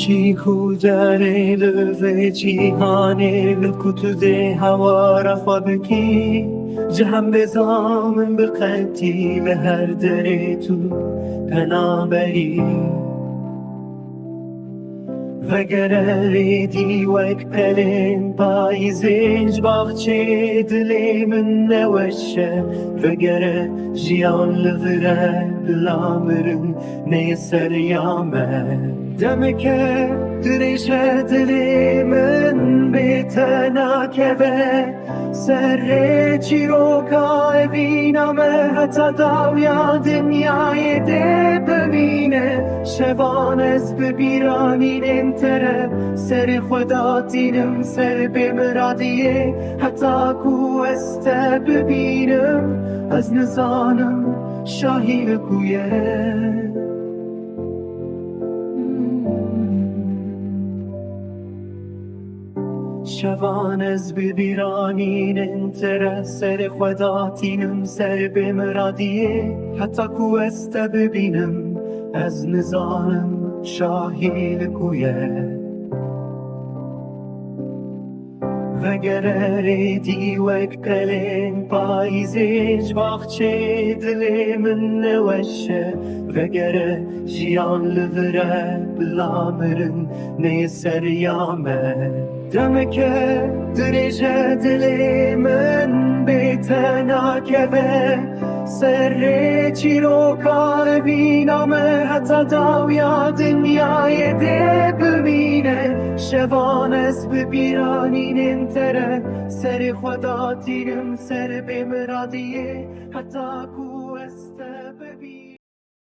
چی کو در لوه جیهان لکوت هوا رفا بکی جهم بزام بقتی به هر در تو پناه بری وگر ریدی وک پلن پاییزش باغچه دل من نوشه وگر جیان لغره بلامرن نیسر یامه دمکه درشه دل من بیتنا کبه سر چیروکا بینامه حتی داویا دنیای ده ببینه شبان از ببیرانین انتره سر خدا دینم سر بمرادیه حتی کو است ببینم از نزانم شاهی کویه شبان از ببیرانین انتره سر خدا تینم سر بمرادیه حتی کو است ببینم از نزانم شاهی کویه وگر ریدی وک پلن پاییزش باغچه دل من نوشه وگر جیان لغره بلامرن نیسر یامه دمکه درجه دل من بیتنا کبه سر چیروکا بینامه حتی داویا دنیای ده ببینه شبان از ببیرانین انتره سر خدا تیرم سر بمرادیه حتی کو است ببینه